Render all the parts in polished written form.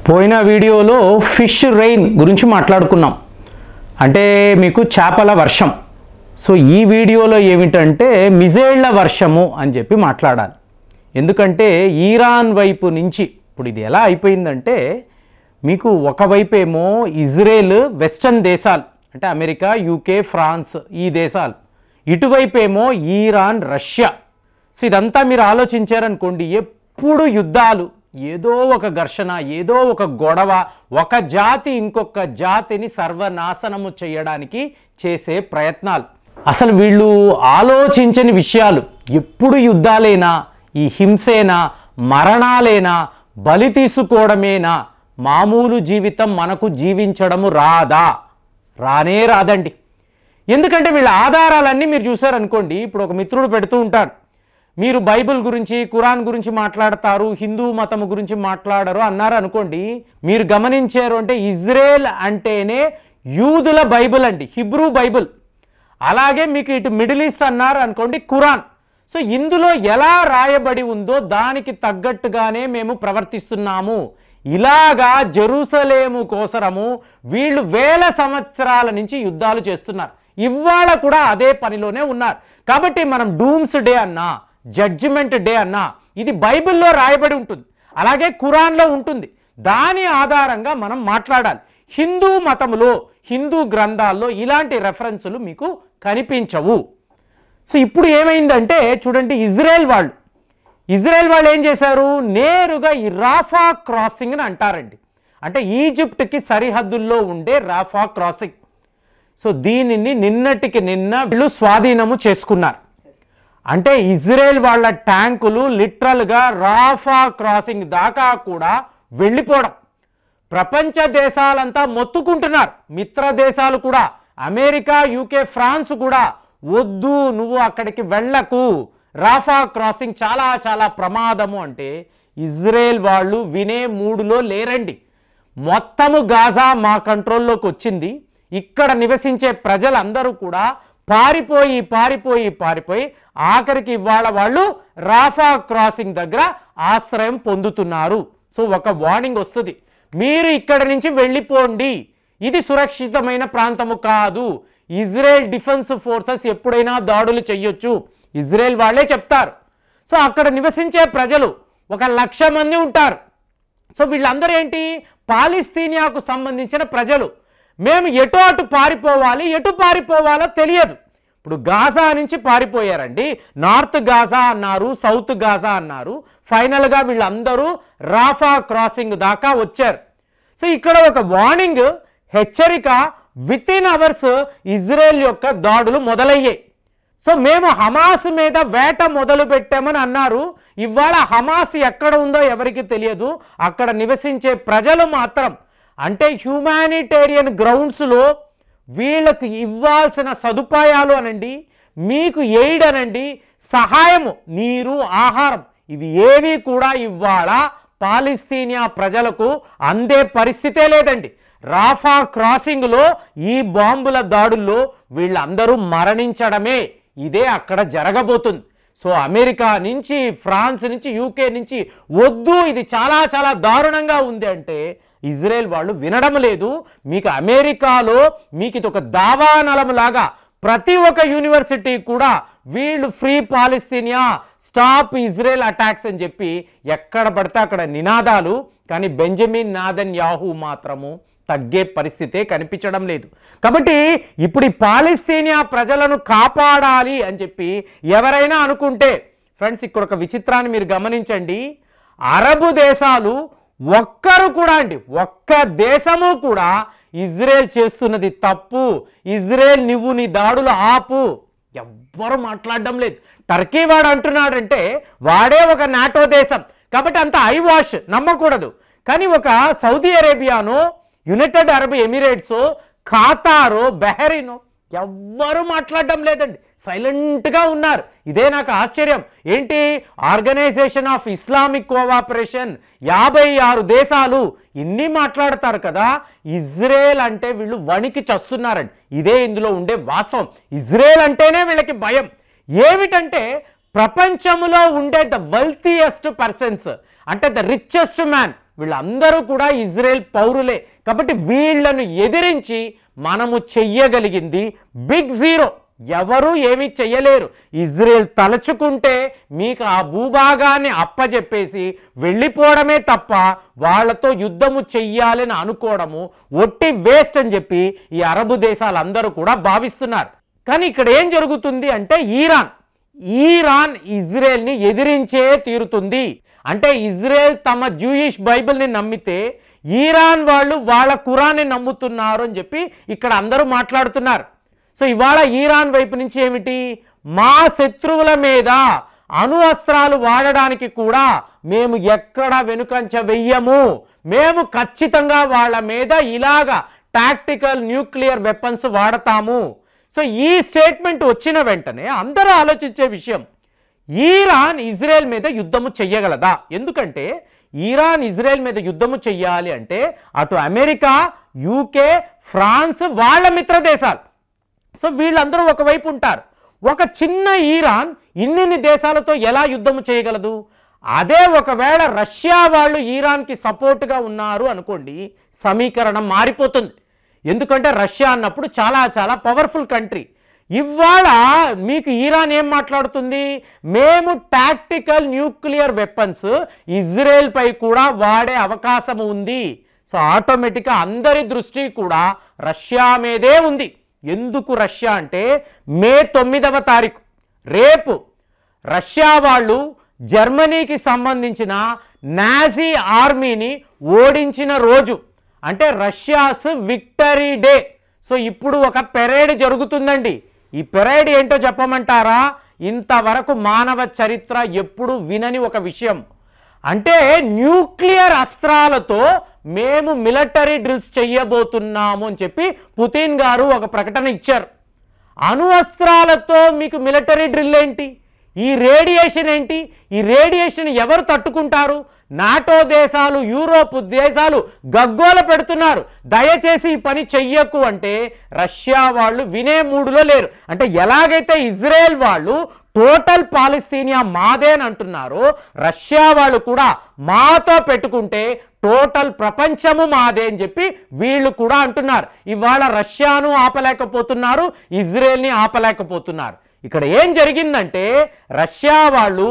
పోయిన వీడియోలో fish rain గురించి మాట్లాడుకున్నాం. అంటే మీకు చేపల వర్షం. సో ఈ వీడియోలో ఏమిటంటే మిజైళ్ల వర్షము అని చెప్పి మాట్లాడాలి. ఎందుకంటే ఈరాన్ వైపు నుంచి ఇప్పుడు ఇది ఎలా అయిపోయిందంటే మీకు ఒకవైపు ఏమో ఇజ్రాయెల్ వెస్టర్న్ దేశాలు అంటే అమెరికా, యూకే, ఫ్రాన్స్ ఈ దేశాలు, ఇటువైపు ఏమో ఈరాన్, రష్యా. సో ఇదంతా మీరు ఆలోచించారనుకోండి, ఎప్పుడు యుద్ధాలు, ఏదో ఒక ఘర్షణ, ఏదో ఒక గొడవ, ఒక జాతి ఇంకొక జాతిని సర్వనాశనము చేయడానికి చేసే ప్రయత్నాలు. అసలు వీళ్ళు ఆలోచించని విషయాలు. ఎప్పుడు యుద్ధాలేనా, ఈ హింసేనా, మరణాలేనా, బలి తీసుకోవడమేనా, మామూలు జీవితం మనకు జీవించడము రాదా? రానే రాదండి. ఎందుకంటే వీళ్ళ ఆధారాలన్నీ మీరు చూసారనుకోండి. ఇప్పుడు ఒక మిత్రుడు పెడుతూ ఉంటాడు, మీరు బైబిల్ గురించి, ఖురాన్ గురించి మాట్లాడతారు, హిందూ మతం గురించి మాట్లాడరు అన్నారు అనుకోండి. మీరు గమనించారు అంటే ఇజ్రాయెల్ అంటేనే యూదుల బైబిల్ అండి, హిబ్రూ బైబిల్. అలాగే మీకు ఇటు మిడిల్ ఈస్ట్ అన్నారు అనుకోండి, ఖురాన్. సో ఇందులో ఎలా రాయబడి ఉందో దానికి తగ్గట్టుగానే మేము ప్రవర్తిస్తున్నాము. ఇలాగా జెరూసలేము కోసరము వీళ్ళు వేల సంవత్సరాల నుంచి యుద్ధాలు చేస్తున్నారు. ఇవాళ కూడా అదే పనిలోనే ఉన్నారు. కాబట్టి మనం డూమ్స్ డే అన్నా, జడ్జిమెంట్ డే అన్నా ఇది బైబిల్లో రాయబడి ఉంటుంది, అలాగే ఖురాన్లో ఉంటుంది. దాని ఆధారంగా మనం మాట్లాడాలి. హిందూ మతములో, హిందూ గ్రంథాల్లో ఇలాంటి రెఫరెన్సులు మీకు కనిపించవు. సో ఇప్పుడు ఏమైందంటే చూడండి, ఇజ్రాయెల్ వాళ్ళు ఏం చేశారు, నేరుగా ఈ రాఫా క్రాసింగ్ని అంటారండి. అంటే ఈజిప్ట్కి సరిహద్దుల్లో ఉండే రాఫా క్రాసింగ్. సో దీనిని నిన్నటికి నిన్న వీళ్ళు స్వాధీనము చేసుకున్నారు. అంటే ఇజ్రాయెల్ వాళ్ళ ట్యాంకులు లిటరల్గా రాఫా క్రాసింగ్ దాకా కూడా వెళ్ళిపోవడం. ప్రపంచ దేశాలంతా మొత్తుకుంటున్నారు, మిత్ర దేశాలు కూడా, అమెరికా, యూకే, ఫ్రాన్స్ కూడా, వద్దు నువ్వు అక్కడికి వెళ్ళకు, రాఫా క్రాసింగ్ చాలా చాలా ప్రమాదము. అంటే ఇజ్రాయెల్ వాళ్ళు వినే మూడులో లేరండి. మొత్తము గాజా మా కంట్రోల్లోకి వచ్చింది, ఇక్కడ నివసించే ప్రజలందరూ కూడా పారిపోయి ఆఖరికి ఇవాళ వాళ్ళు రాఫా క్రాసింగ్ దగ్గర ఆశ్రయం పొందుతున్నారు. సో ఒక వార్నింగ్ వస్తుంది, మీరు ఇక్కడి నుంచి వెళ్ళిపోండి, ఇది సురక్షితమైన ప్రాంతము కాదు. ఇజ్రాయెల్ డిఫెన్స్ ఫోర్సెస్ ఎప్పుడైనా దాడులు చెయ్యొచ్చు, ఇజ్రాయెల్ వాళ్ళే చెప్తారు. సో అక్కడ నివసించే ప్రజలు 1,00,000 మంది ఉంటారు. సో వీళ్ళందరూ ఏంటి, పాలిస్తీనియాకు సంబంధించిన ప్రజలు. మేము ఎటు అటు పారిపోవాలి, ఎటు పారిపోవాలో తెలియదు. ఇప్పుడు గాజా నుంచి పారిపోయారండి, నార్త్ గాజా అన్నారు, సౌత్ గాజా అన్నారు. ఫైనల్గా వీళ్ళందరూ రాఫా క్రాసింగ్ దాకా వచ్చారు. సో ఇక్కడ ఒక వార్నింగ్, హెచ్చరిక, వితిన్ అవర్స్ ఇజ్రాయెల్ యొక్క దాడులు మొదలయ్యాయి. సో మేము హమాస్ మీద వేట మొదలు పెట్టామని అన్నారు. ఇవాళ హమాస్ ఎక్కడ ఉందో ఎవరికి తెలియదు. అక్కడ నివసించే ప్రజలు మాత్రం, అంటే హ్యూమానిటేరియన్ గ్రౌండ్స్లో వీళ్ళకు ఇవ్వాల్సిన సదుపాయాలు అనండి, మీకు ఎయిడ్ అనండి, సహాయము, నీరు, ఆహారం, ఇవి ఏవి కూడా ఇవాళ పాలిస్తీనియా ప్రజలకు అందే పరిస్థితే లేదండి. రాఫా క్రాసింగ్లో ఈ బాంబుల దాడుల్లో వీళ్ళందరూ మరణించడమే, ఇదే అక్కడ జరగబోతుంది. సో అమెరికా నుంచి, ఫ్రాన్స్ నుంచి, యూకే నుంచి వద్దు ఇది చాలా చాలా దారుణంగా ఉంది అంటే ఇజ్రాయెల్ వాళ్ళు వినడం లేదు. మీకు అమెరికాలో మీకు ఇది ఒక దావానలం లాగా ప్రతి ఒక్క యూనివర్సిటీ కూడా వీళ్ళు ఫ్రీ పాలిస్తీనియా, స్టాప్ ఇజ్రాయెల్ అటాక్స్ అని చెప్పి ఎక్కడ పడితే అక్కడ నినాదాలు. కానీ బెంజమిన్ నెతన్యాహు మాత్రము తగ్గే పరిస్థితే కనిపించడం లేదు. కాబట్టి ఇప్పుడు ఈ పాలిస్తీనియా ప్రజలను కాపాడాలి అని చెప్పి ఎవరైనా అనుకుంటే, ఫ్రెండ్స్ ఇక్కడ ఒక విచిత్రాన్ని మీరు గమనించండి, అరబు దేశాలు ఒక్కరు కూడా అండి, ఒక్క దేశము కూడా ఇజ్రాయెల్ చేస్తున్నది తప్పు, ఇజ్రాయెల్ నువ్వు నీ దాడులు ఆపు, ఎవ్వరు మాట్లాడడం లేదు. టర్కీ వాడు అంటున్నాడంటే వాడే ఒక నాటో దేశం కాబట్టి అంత ఐ వాష్ నమ్మకూడదు. కానీ ఒక సౌదీ అరేబియాను, United Arab Emirates, Qatar, Bahrain ఎవ్వరూ మాట్లాడడం లేదండి, సైలెంట్గా ఉన్నారు. ఇదే నాకు ఆశ్చర్యం. ఏంటి, ఆర్గనైజేషన్ ఆఫ్ ఇస్లామిక్ కోఆపరేషన్ 56 దేశాలు ఇన్ని మాట్లాడతారు కదా, ఇజ్రాయెల్ అంటే వీళ్ళు వణికి చస్తున్నారండి. ఇదే ఇందులో ఉండే వాస్తవం. ఇజ్రాయెల్ అంటేనే వీళ్ళకి భయం. ఏమిటంటే ప్రపంచంలో ఉండే ద వెల్తియెస్ట్ పర్సన్స్, అంటే ద రిచెస్ట్ మ్యాన్, వీళ్ళందరూ కూడా ఇజ్రాయెల్ పౌరులే. కాబట్టి వీళ్ళను ఎదిరించి మనము చెయ్యగలిగింది బిగ్ జీరో. ఎవరు ఏమీ చెయ్యలేరు. ఇజ్రాయెల్ తలచుకుంటే మీకు ఆ భూభాగాన్ని అప్పజెప్పేసి వెళ్ళిపోవడమే తప్ప వాళ్ళతో యుద్ధము చెయ్యాలని అనుకోవడము ఒట్టి వేస్ట్ అని చెప్పి ఈ అరబు దేశాలందరూ కూడా భావిస్తున్నారు. కానీ ఇక్కడ ఏం జరుగుతుంది అంటే ఈరాన్ ఇజ్రాయెల్ని ఎదిరించే తీరుతుంది. అంటే ఇజ్రాయెల్ తమ జూయిష్ బైబిల్ని నమ్మితే ఈరాన్ వాళ్ళు వాళ్ళ ఖురాన్ని నమ్ముతున్నారు అని చెప్పి ఇక్కడ అందరూ మాట్లాడుతున్నారు. సో ఇవాళ ఈరాన్ వైపు నుంచి ఏమిటి, మా శత్రువుల మీద అణు అస్త్రాలు వాడడానికి కూడా మేము ఎక్కడ వెనుకంచ వెయ్యము, మేము ఖచ్చితంగా వాళ్ళ మీద ఇలాగా టాక్టికల్ న్యూక్లియర్ వెపన్స్ వాడతాము. సో ఈ స్టేట్మెంట్ వచ్చిన వెంటనే అందరూ ఆలోచించే విషయం, ఈరాన్ ఇజ్రాయెల్ మీద యుద్ధము చెయ్యగలదా? ఎందుకంటే ఈరాన్ ఇజ్రాయెల్ మీద యుద్ధము చెయ్యాలి అంటే అటు అమెరికా, యూకే, ఫ్రాన్స్ వాళ్ళ మిత్ర దేశాలు. సో వీళ్ళందరూ ఒకవైపు ఉంటారు. ఒక చిన్న ఈరాన్ ఇన్ని దేశాలతో ఎలా యుద్ధము చేయగలదు? అదే ఒకవేళ రష్యా వాళ్ళు ఈరాన్కి సపోర్ట్గా ఉన్నారు అనుకోండి, సమీకరణం మారిపోతుంది. ఎందుకంటే రష్యా అన్నప్పుడు చాలా చాలా పవర్ఫుల్ కంట్రీ. ఇవాళ మీకు ఈరాన్ ఏం మాట్లాడుతుంది, మేము టాక్టికల్ న్యూక్లియర్ వెపన్స్ ఇజ్రాయెల్ పై కూడా వాడే అవకాశం ఉంది. సో ఆటోమేటిక్గా అందరి దృష్టి కూడా రష్యా మీదే ఉంది. ఎందుకు రష్యా అంటే మే 9వ తారీఖు రేపు రష్యా వాళ్ళు జర్మనీకి సంబంధించిన నాజీ ఆర్మీని ఓడించిన రోజు, అంటే రష్యాస్ విక్టరీ డే. సో ఇప్పుడు ఒక పెరేడ్ జరుగుతుందండి. ఈ పెరేడ్ ఏంటో చెప్పమంటారా? ఇంతవరకు మానవ చరిత్ర ఎప్పుడు వినని ఒక విషయం. అంటే న్యూక్లియర్ అస్త్రాలతో మేము మిలిటరీ డ్రిల్స్ చెయ్యబోతున్నాము అని చెప్పి పుతిన్ గారు ఒక ప్రకటన ఇచ్చారు. అణు అస్త్రాలతో మీకు మిలిటరీ డ్రిల్ ఏంటి? ఈ రేడియేషన్ ఏంటి? ఈ రేడియేషన్ ఎవరు తట్టుకుంటారు? నాటో దేశాలు, యూరోప్ దేశాలు గగ్గోల పెడుతున్నారు, దయచేసి ఈ పని చెయ్యకు అంటే రష్యా వాళ్ళు వినే మూడులో లేరు. అంటే ఎలాగైతే ఇజ్రాయెల్ వాళ్ళు టోటల్ పాలస్తీనియా మాదే అని అంటున్నారో, రష్యా వాళ్ళు కూడా మాతో పెట్టుకుంటే టోటల్ ప్రపంచము మాదే అని చెప్పి వీళ్ళు కూడా అంటున్నారు. ఇవాళ రష్యాను ఆపలేకపోతున్నారు, ఇజ్రాయెల్ని ఆపలేకపోతున్నారు. ఇక్కడ ఏం జరిగిందంటే రష్యా వాళ్ళు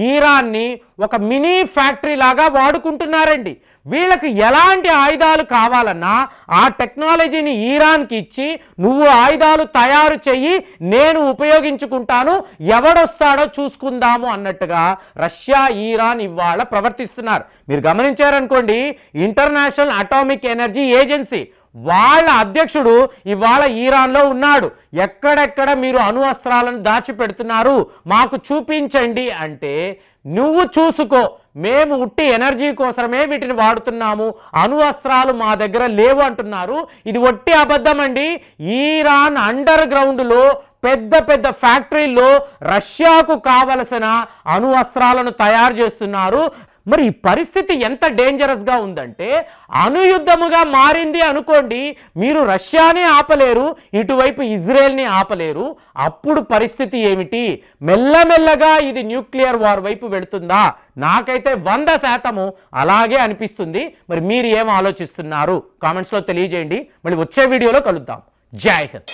ఈరాన్ని ఒక మినీ ఫ్యాక్టరీ లాగా వాడుకుంటున్నారండి. వీళ్ళకి ఎలాంటి ఆయుధాలు కావాలన్నా ఆ టెక్నాలజీని ఈరాన్కి ఇచ్చి నువ్వు ఆయుధాలు తయారు చెయ్యి, నేను ఉపయోగించుకుంటాను, ఎవడొస్తాడో చూసుకుందాము అన్నట్టుగా రష్యా ఈరాన్ ఇవాళ ప్రవర్తిస్తున్నారు. మీరు గమనించారనుకోండి, ఇంటర్నేషనల్ అటామిక్ ఎనర్జీ ఏజెన్సీ వాళ్ళ అధ్యక్షుడు ఇవాళ ఈరాన్లో ఉన్నాడు. ఎక్కడెక్కడ మీరు అణు అస్త్రాలను దాచిపెడుతున్నారు మాకు చూపించండి అంటే, నువ్వు చూసుకో, మేము ఉట్టి ఎనర్జీ కోసమే వీటిని వాడుతున్నాము, అణు అస్త్రాలు మా దగ్గర లేవు అంటున్నారు. ఇది ఒట్టి అబద్ధం అండి. ఈరాన్ అండర్ గ్రౌండ్లో పెద్ద పెద్ద ఫ్యాక్టరీల్లో రష్యాకు కావలసిన అణు అస్త్రాలను తయారు చేస్తున్నారు. మరి ఈ పరిస్థితి ఎంత డేంజరస్గా ఉందంటే, అణుయుద్ధముగా మారింది అనుకోండి, మీరు రష్యాని ఆపలేరు, ఇటువైపు ఇజ్రాయెల్ని ఆపలేరు. అప్పుడు పరిస్థితి ఏమిటి? మెల్లమెల్లగా ఇది న్యూక్లియర్ వార్ వైపు వెళుతుందా? నాకైతే 100% అలాగే అనిపిస్తుంది. మరి మీరు ఏం ఆలోచిస్తున్నారు? కామెంట్స్లో తెలియజేయండి. మళ్ళీ వచ్చే వీడియోలో కలుద్దాం. జై హింద్.